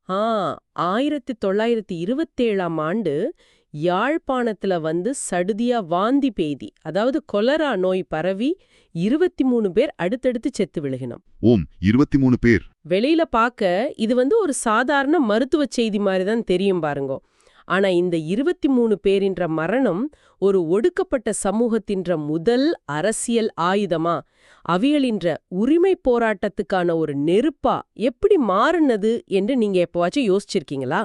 ஆ 1927ஆம் ஆண்டு யாழ்ப்பாணத்துல சடுதியா வாந்தி பேதி, அதாவது கொலரா நோய் பரவி 23 பேர் அடுத்தடுத்து செத்து விழுகினோம். ஓம் 23 பேர். வெளியில பாக்க இது ஒரு சாதாரண மருத்துவ செய்தி மாதிரி தான் தெரியும் பாருங்கோ. ஆனா இந்த 23 பேரின்ற மரணம் ஒரு ஒடுக்கப்பட்ட சமூகத்தின்ற முதல் அரசியல் ஆயுதமா, அவியலின்ற உரிமை போராட்டத்துக்கான ஒரு நெருப்பா எப்படி மாறுனது என்று நீங்க எப்பவாச்சும் யோசிச்சிருக்கீங்களா?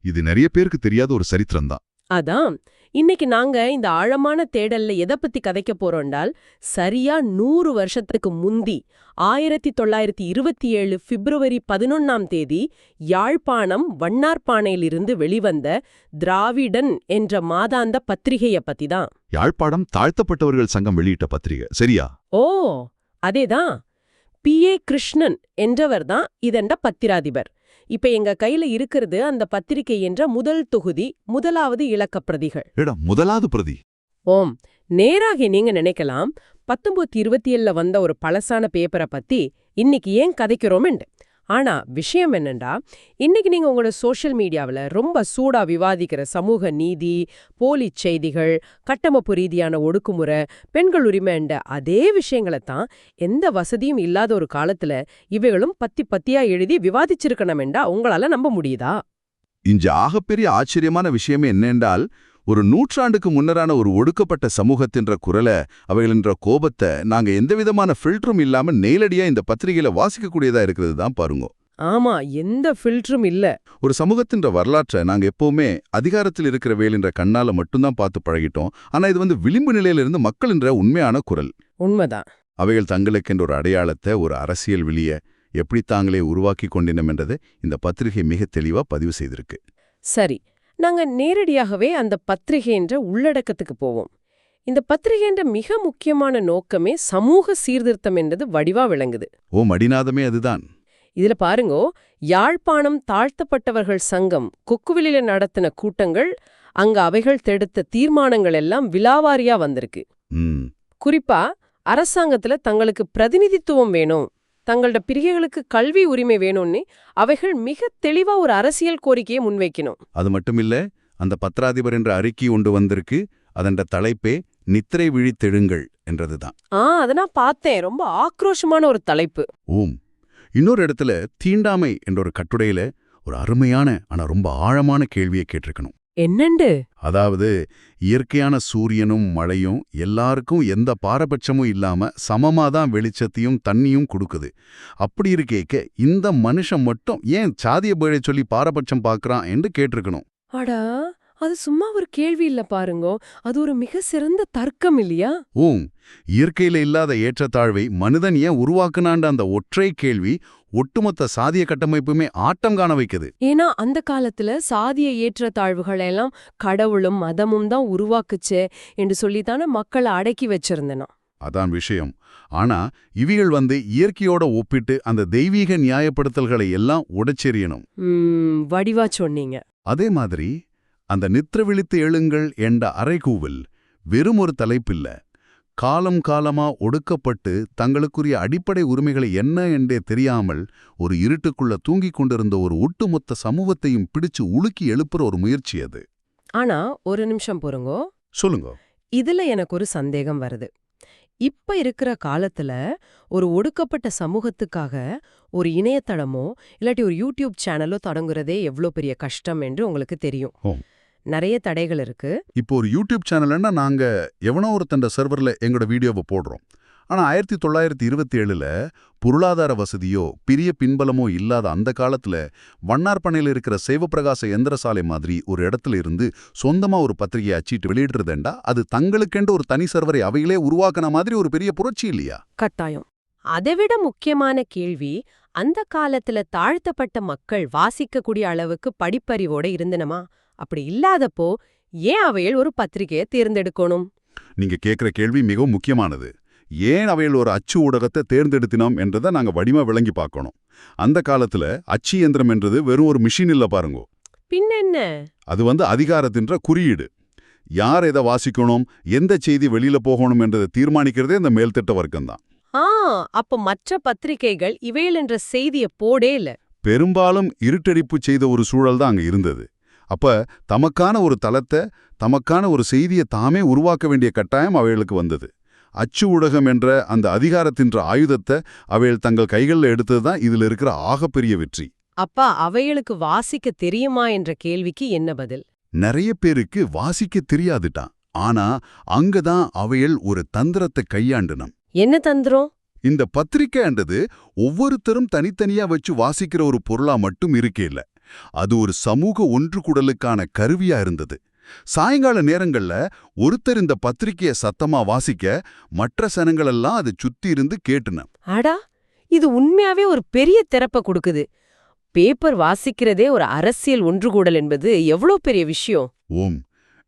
இது நிறைய பேருக்கு தெரியாத ஒரு சரித்திரம் தான். அதான் இன்னைக்கு நாங்க இந்த ஆழமான தேடல்ல எதை பத்தி கதைக்க போறோம்டால், சரியா 100 வருஷத்துக்கு முந்தி 1927 பிப்ரவரி 11ஆம் தேதி யாழ்ப்பாணம் வண்ணார்பானையிலிருந்து வெளிவந்த திராவிடன் என்ற மாதாந்த பத்திரிகைய பத்தி தான். யாழ்ப்பாணம் தாழ்த்தப்பட்டவர்கள் சங்கம் வெளியிட்ட பத்திரிகை, சரியா? ஓ, அதேதான். P.A. கிருஷ்ணன் என்றவர் தான் இதண்ட பத்திராதிபர். இப்ப எங்க கையில இருக்கிறது அந்த பத்திரிகை என்ற முதல் தொகுதி, முதலாவது இலக்கப் பிரதிகள். முதலாவது பிரதி. ஓம், நேராக நீங்க நினைக்கலாம் 1927ல வந்த ஒரு பழசான பேப்பரை பத்தி இன்னைக்கு ஏன் கதைக்கிறோம்னு. ஆனா விஷயம் என்னண்டா, இன்னைக்கு நீங்க உங்களோட சோஷியல் மீடியாவில் ரொம்ப சூடா விவாதிக்கிற சமூக நீதி, போலி செய்திகள், கட்டமைப்பு ரீதியான ஒடுக்குமுறை, பெண்கள் உரிமைண்ட அதே விஷயங்களைத்தான் எந்த வசதியும் இல்லாத ஒரு காலத்துல இவைகளும் பத்தியா எழுதி விவாதிச்சிருக்கணும்டா உங்களால நம்ப முடியுதா? இங்க ஆகப்பெரிய ஆச்சரியமான விஷயமே என்னென்றால், ஒரு நூற்றாண்டுக்கு முன்னரான ஒரு ஒடுக்கப்பட்ட சமூகத்தின்ற குரலை, அவைகளின்ற கோபத்தை நாங்க எந்தவிதமான ஃபில்டரும் இல்லாம நேரடியா இந்த பத்திரிகையில வாசிக்கக்கூடியதா இருக்கிறது தான் பாருங்க. ஆமா, எந்த ஃபில்டரும் இல்ல. ஒரு சமூகத்தின்ற வரலாற்றை நாங்க எப்பவுமே அதிகாரத்தில் இருக்கிற வேலின்ற கண்ணால மட்டும்தான் பார்த்து பழகிட்டோம். ஆனா இது விளிம்பு நிலையிலிருந்து மக்களின்ற உண்மையான குரல். உண்மைதான். அவைகள் தங்களுக்கென்ற ஒரு அடையாளத்தை, ஒரு அரசியல் வெளிய எப்படி தாங்களே உருவாக்கி கொண்டினம் என்றதை இந்த பத்திரிகை மிக தெளிவா பதிவு செய்திருக்கு. சரி, நாங்க நேரடியாகவே அந்த பத்திரிகைன்ற உள்ளடக்கத்துக்கு போவோம். இந்த பத்திரிகைன்ற மிக முக்கியமான நோக்கமே சமூக சீர்திருத்தம் என்றது வடிவா விளங்குது. ஓ, மடிநாதமே அதுதான். இதுல பாருங்கோ, யாழ்ப்பாணம் தாழ்த்தப்பட்டவர்கள் சங்கம் கொக்குவிலில நடத்தின கூட்டங்கள், அங்க அவைகள் தெடுத்த தீர்மானங்கள் எல்லாம் விலாவாரியா வந்திருக்கு. குறிப்பா அரசாங்கத்துல தங்களுக்கு பிரதிநிதித்துவம் வேணும், தங்களோட பிரிகைகளுக்கு கல்வி உரிமை வேணும்னு அவைகள் மிக தெளிவா ஒரு அரசியல் கோரிக்கையை முன்வைக்கணும். அது மட்டுமில்ல, அந்த பத்திராதிபர் என்ற அறிக்கை ஒன்று வந்திருக்கு. அதன் தலைப்பே நித்திரை விழித்தெழுங்கள் என்றதுதான். அதை நான் பார்த்தேன். ரொம்ப ஆக்ரோஷமான ஒரு தலைப்பு. ஓம், இன்னொரு இடத்துல தீண்டாமை என்ற ஒரு கட்டுரையில ஒரு அருமையான ஆனா ரொம்ப ஆழமான கேள்வியை கேட்டிருக்கணும். என்னண்டு? அதாவது, இயற்கையான சூரியனும் மழையும் எல்லாருக்கும் எந்த பாரபட்சமும் இல்லாம சமமாதான் வெளிச்சத்தையும் தண்ணியும் கொடுக்குது. அப்படி இருக்கேக்க இந்த மனுஷன் மட்டும் ஏன் சாதிய பேழை சொல்லி பாரபட்சம் பார்க்கறான் என்று கேட்டிருக்கணும். அடா, அது சும்மா ஒரு கேள்வி இல்ல பாருங்கோ, அது ஒரு மிக சிறந்த தர்க்கம் இல்லையா? ஓம், இயற்கையில இல்லாத ஏற்றத்தாழ்வை மனிதன் ஏன் உருவாக்குனான்ற அந்த ஒற்றை கேள்வி ஒட்டுமொத்த சாதிய கட்டமைப்புமே ஆட்டம் காண வைக்குது. ஏன்னா அந்த காலத்துல சாதிய ஏற்றத்தாழ்வுகள் எல்லாம் கடவுளும் மதமும் தான் உருவாக்குச்சே என்று சொல்லித்தானே மக்களை அடக்கி வச்சிருந்தனா. அதான் விஷயம். ஆனா இவிகள் இயற்கையோட ஒப்பிட்டு அந்த தெய்வீக நியாயப்படுத்தல்களை எல்லாம் உடைச்செறியணும். வடிவா சொன்னீங்க. அதே மாதிரி அந்த நித்திர விழித்து எழுங்கள் என்ற அறைகூவல் வெறும் ஒரு தலைப்பில்ல. காலம் காலமா ஒடுக்கப்பட்டு தங்களுக்குரிய அடிப்படை உரிமைகளை என்ன என்றே தெரியாமல் ஒரு இருட்டுக்குள்ள தூங்கிக் கொண்டிருந்த ஒரு ஒட்டுமொத்த சமூகத்தையும் பிடிச்சு உலுக்கி எழுப்புற ஒரு முயற்சி அது. ஆனா ஒரு நிமிஷம் பொறுங்கோ. சொல்லுங்க. இதுல எனக்கு ஒரு சந்தேகம் வருது. இப்ப இருக்கிற காலத்துல ஒரு ஒடுக்கப்பட்ட சமூகத்துக்காக ஒரு இணையதளமோ இல்லாட்டி ஒரு யூடியூப் சேனலோ தொடங்குறதே எவ்வளோ பெரிய கஷ்டம் என்று உங்களுக்கு தெரியும். நிறைய தடைகள் இருக்கு. இப்போ ஒரு யூடியூப் சேனல்னா நாங்க எவனோ ஒருத்தண்ட சர்வர்ல எங்களோட வீடியோவை போடுறோம். ஆனா 1927ல பொருளாதார வசதியோ பெரிய பின்பலமோ இல்லாத அந்த காலத்துல வண்ணார்பனையில் இருக்கிற சிவப்பிரகாச எந்திரசாலை மாதிரி ஒரு இடத்துல இருந்து சொந்தமா ஒரு பத்திரிகையை அச்சிட்டு வெளியிடுறதுண்டா அது தங்களுக்கென்று ஒரு தனி சர்வரை அவைகளே உருவாக்குன மாதிரி ஒரு பெரிய புரட்சி இல்லையா? கட்டாயம். அதைவிட முக்கியமான கேள்வி, அந்த காலத்துல தாழ்த்தப்பட்ட மக்கள் வாசிக்கக்கூடிய அளவுக்கு படிப்பறிவோட இருந்தனமா? அப்படி இல்லாதப்போ ஏன் அவையில் ஒரு பத்திரிகையை தேர்ந்தெடுக்கணும்? நீங்க கேட்கிற கேள்வி மிகவும் முக்கியமானது. ஏன் அவையில் ஒரு அச்சு ஊடகத்தை தேர்ந்தெடுத்தினோம் என்றதை நாங்க வடிவா விளங்கி பார்க்கணும். அந்த காலத்துல அச்சு இயந்திரம் என்றது வெறும் ஒரு மிஷின் இல்ல பாருங்கோ. பின்னென்ன? அது அதிகாரத்தின்ற குறியீடு. யார் எதை வாசிக்கணும், எந்த செய்தி வெளியில போகணும் என்றதை தீர்மானிக்கிறதே இந்த மேல்தட்ட வர்க்கம்தான். அப்ப மற்ற பத்திரிகைகள் இவையில் என்ற செய்தியை போடே இல்ல. பெரும்பாலும் இருட்டடிப்பு செய்த ஒரு சூழல் தான் அங்க இருந்தது. அப்ப தமக்கான ஒரு தளத்தை, தமக்கான ஒரு செய்தியை தாமே உருவாக்க வேண்டிய கட்டாயம் அவைகளுக்கு வந்தது. அச்சு ஊடகம் என்ற அந்த அதிகாரத்தின்ற ஆயுதத்தை அவைகள் தங்கள் கைகளில் எடுத்தது தான் இதுல இருக்கிற ஆகப்பெரிய வெற்றி. அப்பா அவைகளுக்கு வாசிக்க தெரியுமா என்ற கேள்விக்கு என்ன பதில்? நிறைய பேருக்கு வாசிக்க தெரியாதுட்டான். ஆனா அங்கதான் அவைகள் ஒரு தந்திரத்தை கையாண்டனம். என்ன தந்திரம்? இந்த பத்திரிக்கைன்றது ஒவ்வொருத்தரும் தனித்தனியா வச்சு வாசிக்கிற ஒரு பொருளா மட்டும் இருக்கேல்ல, அது ஒரு சமூக ஒன்றுகூடலுக்கான கருவியா இருந்தது. சாயங்கால நேரங்கள்ல ஒருத்தர் இந்த பத்திரிக்கைய சத்தமா வாசிக்க, மற்ற சனங்களெல்லாம் அதை சுத்தி இருந்து கேட்டுன. அடா, இது உண்மையாவே ஒரு பெரிய திறப்ப கொடுக்குது. பேப்பர் வாசிக்கிறதே ஒரு அரசியல் ஒன்றுகூடல் என்பது எவ்வளோ பெரிய விஷயம். ஓம்,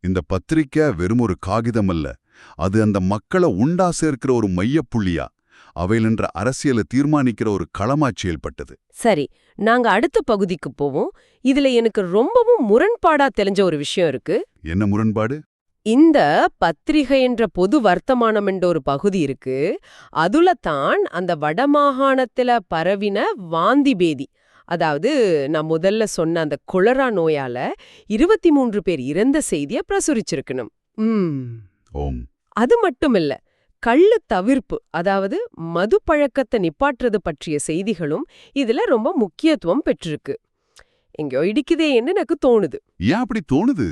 இந்த பத்திரிக்கை வெறும் ஒரு காகிதம் அல்ல, அது அந்த மக்களை உண்டா சேர்க்கிற ஒரு மையப்புள்ளியா, அவையிலென்ற அரசியலை தீர்மானிக்கிற ஒரு களமா செயல்பட்டது. சரி, நாங்க அடுத்த பகுதிக்கு போவோம். இதுல எனக்கு ரொம்பவும் முரண்பாடா தெரிஞ்ச ஒரு விஷயம் இருக்கு. என்ன முரண்பாடு? இந்த பத்திரிகை என்ற பொது வர்த்தமானம் என்ற ஒரு பகுதி இருக்கு. அதுல தான் அந்த வடமாகாணத்துல பரவின வாந்தி பேதி, அதாவது நான் முதல்ல சொன்ன அந்த கொலரா நோயால 23 பேர் இறந்த செய்திய பிரசுரிச்சிருக்கணும். ஓம். அது மட்டுமில்ல, கள்ளு தவிர்ப்பு, அதாவது மது பழக்கத்தை நிப்பாட்டுறது பற்றிய செய்திகளும் இதுல ரொம்ப முக்கியத்துவம் பெற்றிருக்கு. எங்கேயோ இடிக்குதேன்னு எனக்கு தோணுது. ஏன் அப்படி தோணுது?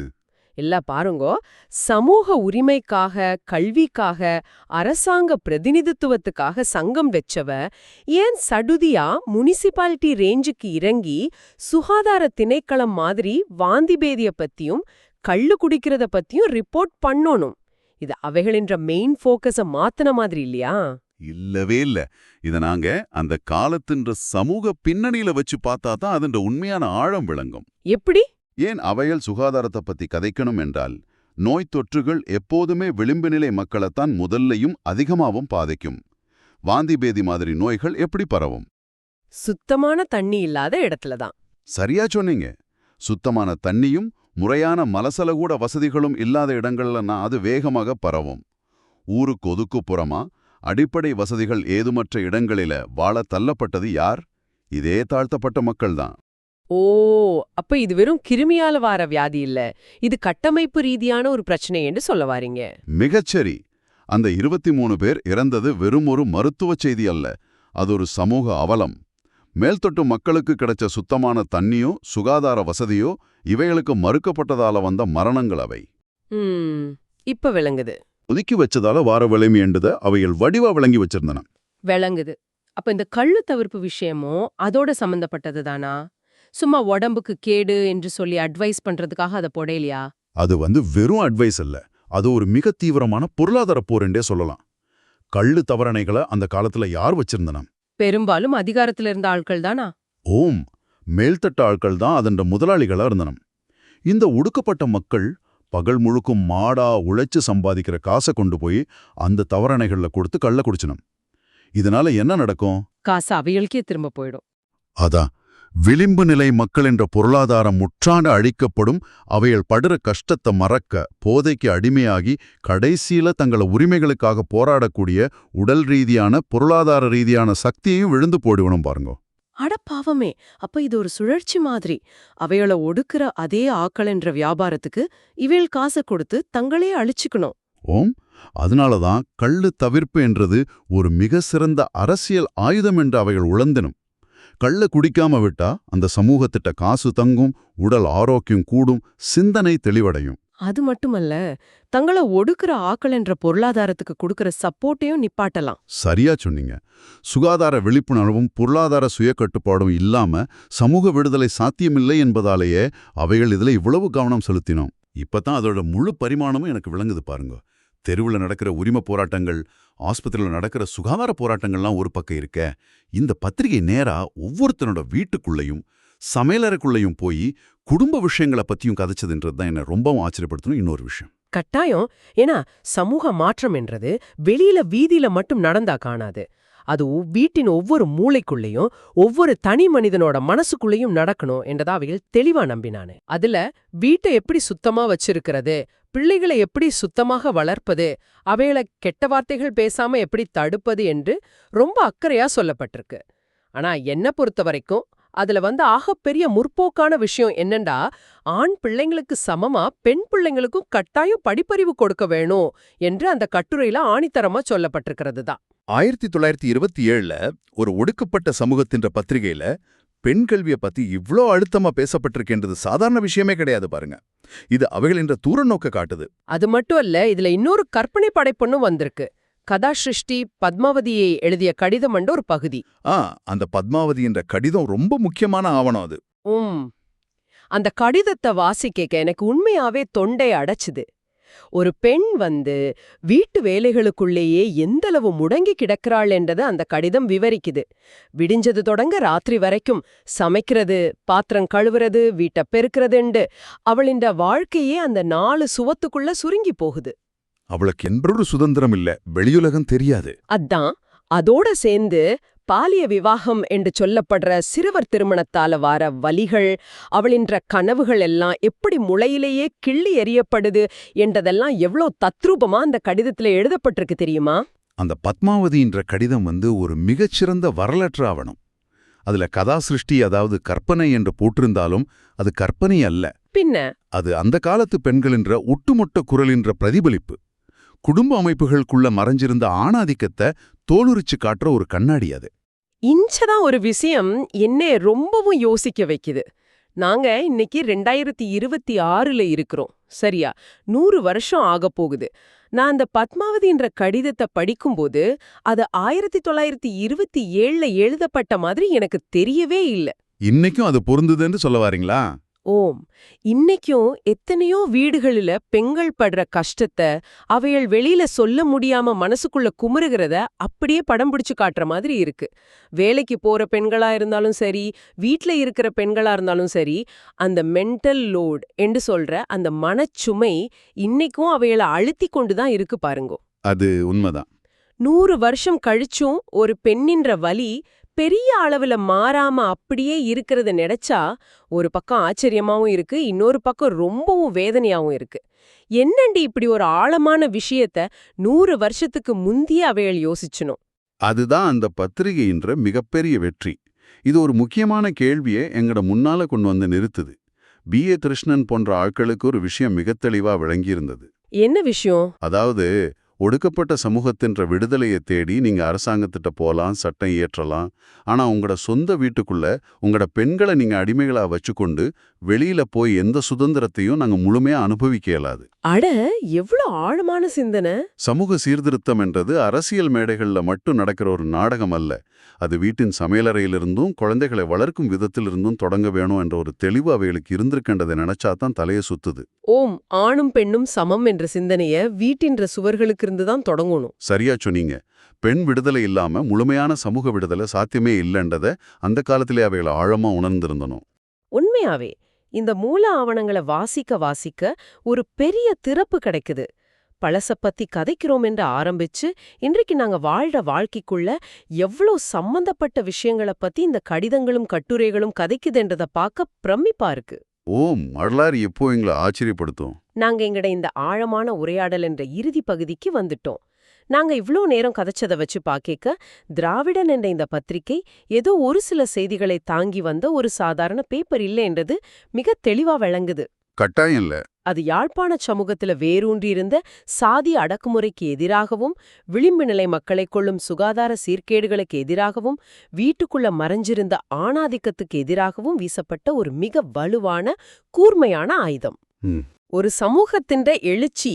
இல்ல பாருங்கோ, சமூக உரிமைக்காக, கல்விக்காக, அரசாங்க பிரதிநிதித்துவத்துக்காக சங்கம் வெச்சவ ஏன் சடுதியா முனிசிபாலிட்டி ரேஞ்சுக்கு இறங்கி சுகாதார திணைக்களம் மாதிரி வாந்தி பேதிய பத்தியும் கள்ளு குடிக்கிறத பத்தியும் ரிப்போர்ட் பண்ணணும்? இது அவைகளின்ற மெயின் ஃபோக்கஸ மாத்தின மாதிரி இல்லையா? இல்லவே இல்ல. இத நாங்க அந்த காலத்தின்ற சமூக பின்னணியில வச்சு பார்த்தா தான் அதன் உண்மையான ஆழம் விளங்கும். எப்படி? ஏன் அவைகள் சுகாதாரத்தை பத்தி கதைக்கணும் என்றால், நோய் தொற்றுகள் எப்போதுமே விளிம்பு நிலை மக்களைத்தான் முதல்லையும் அதிகமாகவும் பாதிக்கும். வாந்தி பேதி மாதிரி நோய்கள் எப்படி பரவும்? சுத்தமான தண்ணி இல்லாத இடத்துல தான். சரியா சொன்னீங்க. சுத்தமான தண்ணியும் முறையான மலசலகூட வசதிகளும் இல்லாத இடங்கள்லனா அது வேகமாக பரவும். ஊருக்கு ஒதுக்குப்புறமா அடிப்படை வசதிகள் ஏதுமற்ற இடங்களில வாழ தள்ளப்பட்டது யார்? இதே தாழ்த்தப்பட்ட மக்கள்தான். ஓ, அப்ப இது வெறும் கிருமியால வார வியாதி இல்ல, இது கட்டமைப்பு ரீதியான ஒரு பிரச்சனை என்று சொல்ல வாரீங்க. மிகச்சரி. அந்த 23 பேர் இறந்தது வெறும் ஒரு மருத்துவ செய்தி அல்ல, அது ஒரு சமூக அவலம். மேல்தொட்டு மக்களுக்கு கிடைச்ச சுத்தமான தண்ணியோ சுகாதார வசதியோ இவைகளுக்கு மறுக்கப்பட்டதால வந்த மரணங்கள் அவை. இப்ப விளங்குது. ஒதுக்கி வச்சதால வார விளைமை என்றத அவைகள் வடிவா விளங்கி வச்சிருந்தன. விளங்குது. அப்ப இந்த கள்ளு தவிர்ப்பு விஷயமும் அதோட சம்பந்தப்பட்டது தானா? சும்மா உடம்புக்கு கேடு என்று சொல்லி அட்வைஸ் பண்றதுக்காக அதை போடையிலையா? அது வெறும் அட்வைஸ் இல்ல, அது ஒரு மிக தீவிரமான பொருளாதார போர் என்றே சொல்லலாம். கள்ளு தவறணைகளை அந்த காலத்துல யார் வச்சிருந்தன? பெரும்பாலும் அதிகாரத்துல இருந்த ஆட்கள் தானா? ஓம், மேல்தட்ட ஆட்கள் தான் அதன் முதலாளிகளா இருந்தனம். இந்த ஒடுக்கப்பட்ட மக்கள் பகல் முழுக்கும் மாடா உழைச்சு சம்பாதிக்கிற காசை கொண்டு போய் அந்த தவறணைகள்ல கொடுத்து கள்ள குடிச்சனம். இதனால என்ன நடக்கும்? காசு அவைகளுக்கே திரும்ப போயிடும். அதான், விளிம்பு நிலை மக்கள் என்ற பொருளாதாரம் முற்றாண்டு அழிக்கப்படும். அவைகள் படுற கஷ்டத்தை மறக்க போதைக்கு அடிமையாகி கடைசியில தங்கள உரிமைகளுக்காக போராடக்கூடிய உடல் ரீதியான பொருளாதார ரீதியான சக்தியையும் விழுந்து போடுவனும் பாருங்க. அட பாவமே, அப்ப இது ஒரு சுழற்சி மாதிரி. அவைகளை ஒடுக்குற அதே ஆக்கள் என்ற வியாபாரத்துக்கு இவைகள் காசை கொடுத்து தங்களே அழிச்சுக்கணும். ஓம், அதனாலதான் கள்ளு தவிர்ப்பு என்றது ஒரு மிக சிறந்த அரசியல் ஆயுதம் என்று அவைகள் உணர்ந்தனும். கள்ள குடிக்காம விட்டா அந்த சமூகத்திட்ட காசு தங்கும், உடல் ஆரோக்கியம் கூடும், சிந்தனை தெளிவடையும். அது மட்டுமல்ல, தங்களை ஒடுக்குற ஆக்கள் என்ற பொருளாதாரத்துக்கு கொடுக்கற சப்போர்ட்டையும் நிப்பாட்டலாம். சரியா சொன்னீங்க. சுகாதார விழிப்புணர்வும் பொருளாதார சுயக்கட்டுப்பாடும் இல்லாம சமூக விடுதலை சாத்தியமில்லை என்பதாலேயே அவைகள் இதுல இவ்வளவு கவனம் செலுத்தினோம். இப்பதான் அதோட முழு பரிமாணமும் எனக்கு விளங்குது பாருங்க. தெருவில் நடக்கிற உரிமை போராட்டங்கள், ஆஸ்பத்திரியில் நடக்கிற சுகாதார போராட்டங்கள்லாம் ஒரு பக்கம் இருக்க, இந்த பத்திரிகை நேரா ஒவ்வொருத்தனோட வீட்டுக்குள்ளேயும் சமையலறைக்குள்ளேயும் போய் குடும்ப விஷயங்களை பத்தியும் கதைச்சதுன்றது தான் என்ன ரொம்பவும் ஆச்சரியப்படுத்தணும். இன்னொரு விஷயம் கட்டாயம். ஏன்னா சமூக மாற்றம் என்றது வெளியில வீதியில மட்டும் நடந்தா காணாது. அது வீட்டின் ஒவ்வொரு மூளைக்குள்ளேயும் ஒவ்வொரு தனி மனிதனோட மனசுக்குள்ளேயும் நடக்கணும் என்றதா அவைகள் தெளிவா நம்பினானு. அதுல வீட்டை எப்படி சுத்தமா வச்சிருக்கிறது, பிள்ளைகளை எப்படி சுத்தமாக வளர்ப்பது, அவைகளை கெட்ட வார்த்தைகள் பேசாம எப்படி தடுப்பது என்று ரொம்ப அக்கறையா சொல்லப்பட்டிருக்கு. ஆனா என்ன பொறுத்த வரைக்கும் அதுல ஆகப்பெரிய முற்போக்கான விஷயம் என்னண்டா, ஆண் பிள்ளைங்களுக்கு சமமா பெண் பிள்ளைங்களுக்கும் கட்டாயம் படிப்பறிவு கொடுக்க வேணும் என்று அந்த கட்டுரையில ஆணித்தரமா சொல்லப்பட்டிருக்கிறது தான். 1927ல ஒரு ஒடுக்கப்பட்ட சமூகத்தின்ற பத்திரிகையில பெண் கல்விய பத்தி இவ்ளோ அழுத்தமா பேசப்பட்டிருக்கின்றது சாதாரண விஷயமே கிடையாது பாருங்க. இது அவைகளின்ற தூர நோக்க காட்டுது. அது மட்டும் அல்ல, இதுல இன்னொரு கற்பனை படைப்புன்னும் வந்திருக்கு. கதாசிருஷ்டி பத்மாவதியை எழுதிய கடிதம் ஒரு பகுதி. அந்த பத்மாவதி என்ற கடிதம் ரொம்ப முக்கியமான ஆவணம் அது. அந்த கடிதத்தை வாசிக்க எனக்கு உண்மையாவே தொண்டை அடைச்சுது. ஒரு பெண் வீட்டு வேலைகளுக்குள்ளேயே எந்தளவு முடங்கி கிடக்கிறாள் என்றது அந்த கடிதம் விவரிக்குது. விடிஞ்சது தொடங்க ராத்திரி வரைக்கும் சமைக்கிறது, பாத்திரம் கழுவுறது, வீட்டை பெருக்கிறதுண்டு அவளின் வாழ்க்கையே அந்த 4 சுவத்துக்குள்ள சுருங்கி போகுது. அவளுக்கு என்றொரு சுதந்திரம் இல்ல, வெளியுலகம் தெரியாது. அதோட சேர்ந்து பாலிய விவாகம் என்று சொல்லப்படுற சிறுவர் திருமணத்தால வார வலிகள், அவளின்ற கனவுகள் எல்லாம் எப்படி முளையிலேயே கிள்ளி எறியப்படுது என்றதெல்லாம் எவ்வளோ தத்ரூபமா அந்த கடிதத்துல எழுதப்பட்டிருக்கு தெரியுமா? அந்த பத்மாவதின்ற கடிதம் ஒரு மிகச்சிறந்த வரலாற்று ஆவணம். அதுல கதாசிருஷ்டி, அதாவது கற்பனை என்று போட்டிருந்தாலும் அது கற்பனை அல்ல. பின்ன அது அந்த காலத்து பெண்களின்ற ஒட்டுமொட்ட குரலின்ற பிரதிபலிப்பு. குடும்ப அமைப்புகளுக்குள்ள மறைஞ்சிருந்த ஆணாதிக்கத்தை தோலுரிச்சு காட்டுற ஒரு கண்ணாடி அது. இன்ச்சதான் ஒரு விஷயம் என்னை ரொம்பவும் யோசிக்க வைக்குது. நாங்க இன்னைக்கு 2026ல இருக்கிறோம், சரியா? 100 வருஷம் ஆக போகுது. நான் அந்த பத்மாவதின்ற கடிதத்தை படிக்கும்போது அது 1927ல எழுதப்பட்ட மாதிரி எனக்கு தெரியவே இல்லை. இன்னைக்கும் அது பொருந்துதுன்னு சொல்ல வாரீங்களா? இன்னைக்கும் எத்தனையோ வீடுகளில பெண்கள் படுற கஷ்டத்தை அவைகள் வெளியில சொல்ல முடியாம மனசுக்குள்ள குமுறுகிறத அப்படியே படம் பிடிச்சு காட்டுற மாதிரி இருக்கு. வேலைக்கு போற பெண்களா இருந்தாலும் சரி, வீட்ல இருக்கிற பெண்களா இருந்தாலும் சரி, அந்த மென்டல் லோட் என்று சொல்ற அந்த மனச்சுமை இன்னைக்கும் அவைகளை அழுத்தி கொண்டுதான் இருக்கு பாருங்கோ. அது உண்மைதான். 100 வருஷம் கழிச்சும் ஒரு பெண்ணின்ற வலி பெரிய அளவுல மாறாம அப்படியே இருக்கிறத நினைச்சா ஒரு பக்கம் ஆச்சரியமாவும் இருக்கு, இன்னொரு பக்கம் ரொம்பவும் வேதனையாவும் இருக்கு. என்னண்டி இப்படி ஒரு ஆழமான விஷயத்த 100 வருஷத்துக்கு முந்தியே அவைகள் யோசிச்சணும். அதுதான் அந்த பத்திரிகையின்ற மிகப்பெரிய வெற்றி. இது ஒரு முக்கியமான கேள்வியை எங்கட முன்னால கொண்டு நிறுத்துது. B.A. கிருஷ்ணன் போன்ற ஆட்களுக்கு ஒரு விஷயம் மிக தெளிவா விளங்கியிருந்தது. என்ன விஷயம்? அதாவது, ஒடுக்கப்பட்ட சமூகத்தின்ற விடுதலையை தேடி நீங்க அரசாங்கத்திட்ட போலாம், சட்டம் இயற்றலாம். ஆனா உங்களோட சொந்த வீட்டுக்குள்ள உங்களோட பெண்களை நீங்க அடிமைகளா வச்சுக்கொண்டு வெளியில போய் எந்த சுதந்திரத்தையும் நாங்க முழுமையா அனுபவிக்க இயலாது. அட, எவ்வளவு ஆழமான சிந்தனை! சமூக சீர்திருத்தம் என்றது அரசியல் மேடைகள்ல மட்டும் நடக்கிற ஒரு நாடகம் அல்ல. அது வீட்டின் சமையலறையிலிருந்தும் குழந்தைகளை வளர்க்கும் விதத்திலிருந்தும் தொடங்க வேணும் என்ற ஒரு தெளிவு அவைகளுக்கு இருந்திருக்கின்றதை நினைச்சாதான் தலையை சுத்துது. ஆணும் பெண்ணும் சமம் என்ற சிந்தனைய வீட்டின்ற சுவர்களுக்கு இருந்துதான் தொடங்கணும். சரியா சொன்னீங்க. பெண் விடுதலை இல்லாம முழுமையான சமூக விடுதலை சாத்தியமே இல்லைன்றத அந்த காலத்திலே அவைகளை ஆழமா உணர்ந்திருந்தனும். உண்மையாவே இந்த மூல ஆவணங்களை வாசிக்க ஒரு பெரிய திறப்பு கிடைக்குது. பழச பத்தி கதைக்கிறோம் என்று ஆரம்பிச்சு இன்றைக்கு நாங்க வாழ்ற வாழ்க்கைக்குள்ள எவ்வளோ சம்பந்தப்பட்ட விஷயங்களை பத்தி இந்த கடிதங்களும் கட்டுரைகளும் கதைக்குதுன்றத பார்க்க பிரமிப்பா இருக்கு. வரலாறு எப்போ எங்களை ஆச்சரியப்படுத்தும். நாங்க எங்கட இந்த ஆழமான உரையாடல் என்ற இறுதி பகுதிக்கு வந்துட்டோம். நாங்க இவ்ளோ நேரம் கதைச்சதை வச்சு பாக்க திராவிடன் என்ற இந்த பத்திரிகை ஏதோ ஒரு சில செய்திகளை தாங்கி வந்த ஒரு சாதாரண பேப்பர் இல்லை என்றது மிக தெளிவா விளங்குது. கட்டாயம் இல்ல. அது யாழ்ப்பாண சமூகத்துல வேரூன்றியிருந்த சாதி அடக்குமுறைக்கு எதிராகவும், விளிம்பு நிலை மக்களை கொள்ளும் சுகாதார சீர்கேடுகளுக்கு எதிராகவும், வீட்டுக்குள்ள மறைஞ்சிருந்த ஆணாதிக்கத்துக்கு எதிராகவும் வீசப்பட்ட ஒரு மிக வலுவான கூர்மையான ஆயுதம். ஒரு சமூகத்தின் எழுச்சி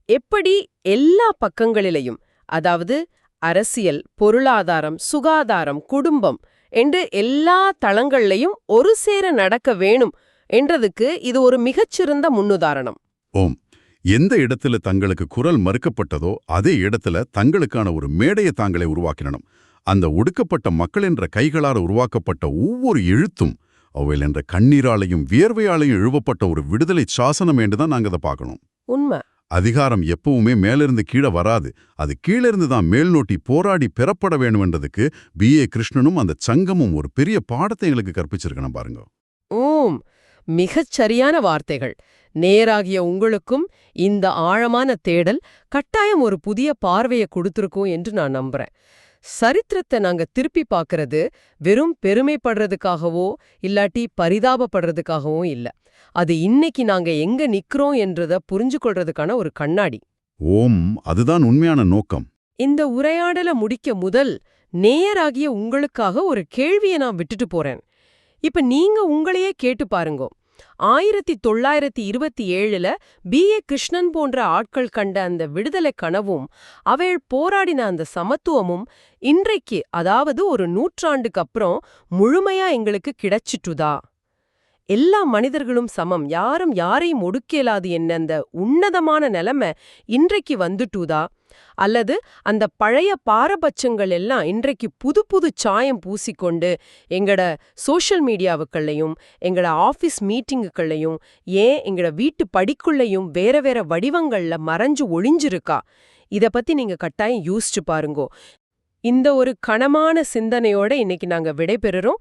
எப்படி எல்லா பக்கங்களிலையும், அதாவது அரசியல், பொருளாதாரம், சுகாதாரம், குடும்பம் என்று எல்லா தளங்கள்லையும் ஒரு சேர நடக்க வேணும் என்றதுக்கு இது ஒரு மிகச்சிறந்த முன்னுதாரணம். எந்த இடத்துல தங்களுக்கு குரல் மறுக்கப்பட்டதோ அதே இடத்துல தங்களுக்கான ஒரு மேடையை தாங்களே உருவாக்கினணும். அந்த ஒடுக்கப்பட்ட மக்கள் என்ற கைகளால் உருவாக்கப்பட்ட ஒவ்வொரு எழுத்தும் அவையில் என்ற கண்ணீராலையும் வியர்வையாலையும் எழுவப்பட்ட ஒரு விடுதலை சாசனம் என்றுதான் நாங்க அதை பார்க்கணும். உண்மை. அதிகாரம் எப்பவுமே மேலிருந்து கீழே வராது, அது கீழிருந்து தான் மேல் நோட்டி போராடி பெறப்பட வேணும்ன்றதுக்கு B.A. கிருஷ்ணனும் அந்த சங்கமும் ஒரு பெரிய பாடத்தை எங்களுக்கு கற்பிச்சிருக்கணும் பாருங்க. மிகச் சரியான வார்த்தைகள். நேராகிய உங்களுக்கும் இந்த ஆழமான தேடல் கட்டாயம் ஒரு புதிய பார்வையை கொடுத்திருக்கும் என்று நான் நம்புறேன். சரித்திரத்தை நாங்க திருப்பி பார்க்கறது வெறும் பெருமைப்படுறதுக்காகவோ இல்லாட்டி பரிதாபப்படுறதுக்காகவோ இல்ல. அது இன்னைக்கு நாங்க எங்க நிக்கிறோம் என்றத புரிஞ்சுகொள்றதுக்கான ஒரு கண்ணாடி. ஓம், அதுதான் உண்மையான நோக்கம். இந்த உரையாடல முடிக்க முதல் நேயராகிய உங்களுக்காக ஒரு கேள்வியை நான் விட்டுட்டு போறேன். இப்ப நீங்க உங்களையே கேட்டு பாருங்க. 1927ல B.A. கிருஷ்ணன் போன்ற ஆட்கள் கண்ட அந்த விடுதலை கனவும் அவள் போராடின அந்த சமத்துவமும் இன்றைக்கு, அதாவது ஒரு நூற்றாண்டுக்கு அப்புறம் முழுமையா எங்களுக்கு கிடைச்சிட்டுதா? எல்லா மனிதர்களும் சமம், யாரும் யாரையும் ஒடுக்கலாது என்ன அந்த உன்னதமான நிலைமை இன்றைக்கு வந்துட்டுதா? அல்லது அந்த பழைய பாரபட்சங்கள் எல்லாம் இன்றைக்கு புது புது சாயம் பூசிக்கொண்டு எங்கட சோஷியல் மீடியாவுக்கள்லையும் எங்கட ஆஃபீஸ் மீட்டிங்குகள்லையும் ஏன் எங்கட வீட்டு படிக்குள்ளையும் வேற வேற வடிவங்கள்ல மறைஞ்சு ஒளிஞ்சிருக்கா? இத பத்தி நீங்க கட்டாயம் யோசிச்சு பாருங்கோ. இந்த ஒரு கனமான சிந்தனையோட இன்னைக்கு நாங்க விடைபெறுறோம்.